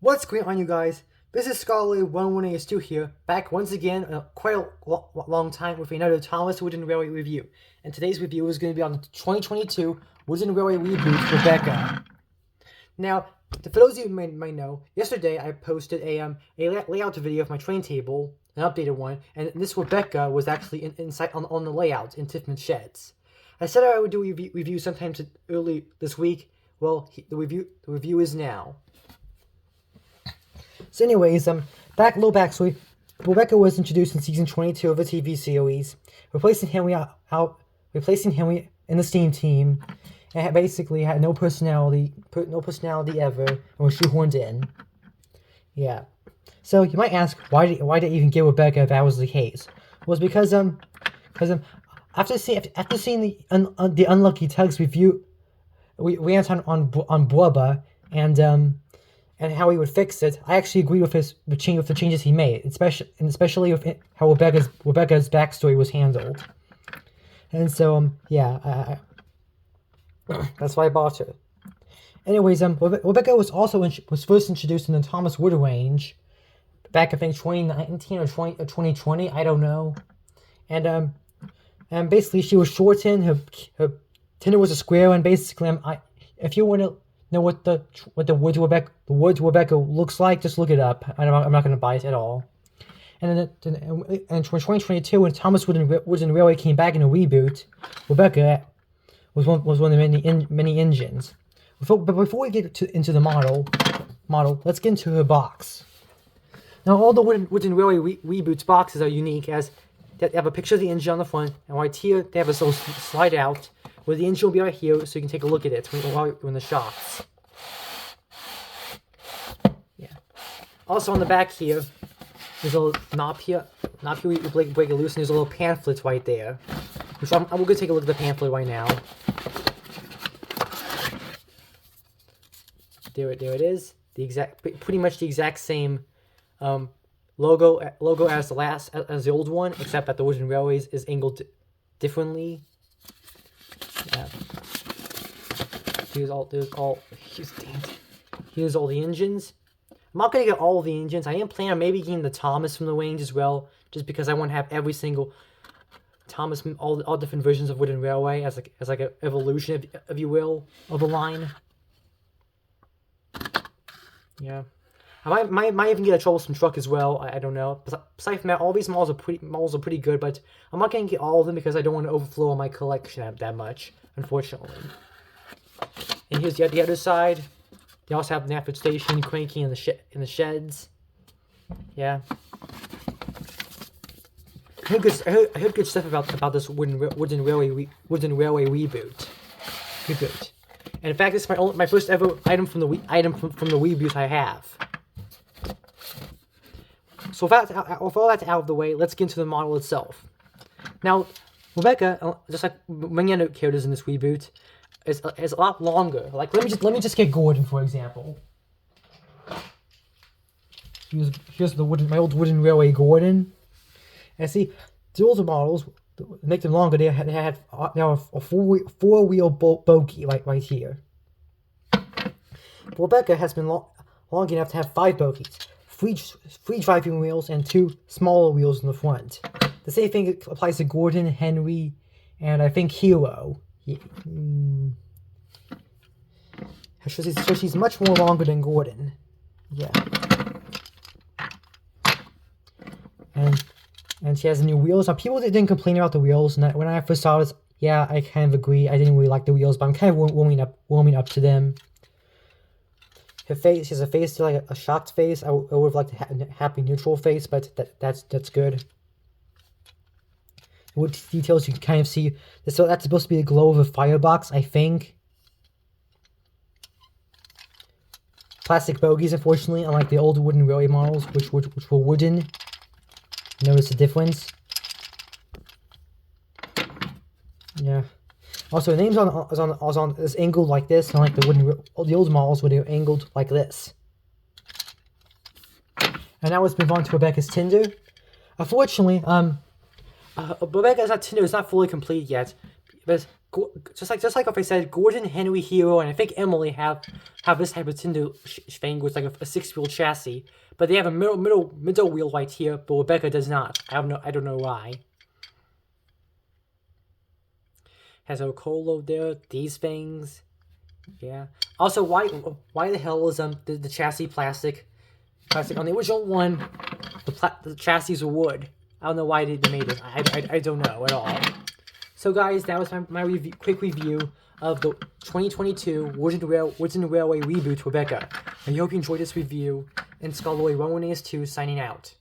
What's going on, you guys? This is Scholarly118S2 here, back once again in quite a long time with another Thomas Wooden Railway review. And today's review is going to be on the 2022 Wooden Railway reboot Rebecca. Now, for those of you who might know, yesterday I posted a layout video of my train table, an updated one, and this Rebecca was actually inside on the layout in Tiffman's Sheds. I said I would do a review sometime early this week. Well, the review is now. So anyways, little backstory. Rebecca was introduced in season 22 of the TV series, replacing Henry in the steam team, and basically had no personality ever, and was shoehorned in. Yeah. So you might ask, why did they even get Rebecca if that was the case? Well, it's because after seeing the Unlucky Tugs review, we ran on Bubba and how he would fix it, I actually agree with the changes he made, especially with how Rebecca's backstory was handled. And so, that's why I bought her. Anyways, Rebecca was first introduced in the Thomas Wood range back, I think, 2019 or 2020, I don't know. And basically she was shortened. Her tender was a square, and basically, if you want to know what the Woods Rebecca looks like, just look it up. I'm not going to buy it at all. And then in 2022, when Thomas Wooden Railway came back in a reboot, Rebecca was one of the many engines. But before we get into the model, let's get into her box. Now, all the Wooden Railway reboots boxes are unique, as they have a picture of the engine on the front, and right here they have a little slide out where the engine will be right here, so you can take a look at it while you're in the shots. Yeah. Also on the back here, there's a little knob here. You break it loose, and there's a little pamphlet right there. Which we're going to take a look at the pamphlet right now. There it is. Pretty much the exact same logo as the old one, except that the Wooden Railways is angled differently. Yeah. Here's all the engines. I'm not gonna get all of the engines. I am planning on maybe getting the Thomas from the range as well, just because I want to have every single Thomas, all different versions of Wooden Railway as like an evolution, if you will, of the line. Yeah. I might even get a troublesome truck as well. I don't know. Besides from that, all these models are pretty good, but I'm not gonna get all of them because I don't want to overflow my collection that much, unfortunately. And here's the other side. They also have the Knapford Station, Cranky, in the sheds. Yeah. I heard good stuff about this Wooden Railway reboot. And in fact, this is my first ever item from the reboot I have. So with all that out of the way, let's get into the model itself. Now, Rebecca, just like many other characters in this reboot, is a lot longer. Like, let me just get Gordon, for example. Here's my old Wooden Railway Gordon. And see, the older models, to make them longer, they have a four-wheel bogie right here. Rebecca has been long enough to have 5 bogies. 3 driving wheels and 2 smaller wheels in the front. The same thing applies to Gordon, Henry, and I think Hero. So she's much more longer than Gordon. Yeah. And she has new wheels. Now, people didn't complain about the wheels, and when I first saw this, yeah, I kind of agree. I didn't really like the wheels, but I'm kind of warming up to them. Her face, she has a face like a shocked face. I would have liked a happy neutral face, but that's good. What details you can kind of see. So that's supposed to be the glow of a firebox, I think. Plastic bogies, unfortunately, unlike the old Wooden Railway models, which were wooden. Notice the difference. Yeah. Also, the names is angled like this, unlike the old models where they were angled like this. And now let's move on to Rebecca's Tinder. Unfortunately, Rebecca's Tinder is not fully complete yet, but just like if I said, Gordon, Henry, Hero, and I think Emily have this type of Tinder thing with like a 6-wheel chassis, but they have a middle wheel right here, but Rebecca does not. I don't know why. Has a colo there. These things, yeah. Also, why the hell is the chassis plastic? Plastic on the original one, the chassis are wood. I don't know why they made it. I don't know at all. So guys, that was my quick review of the 2022 Woods and Railway reboot Rebecca. I hope you enjoyed this review, and Skullboy 118 2 signing out.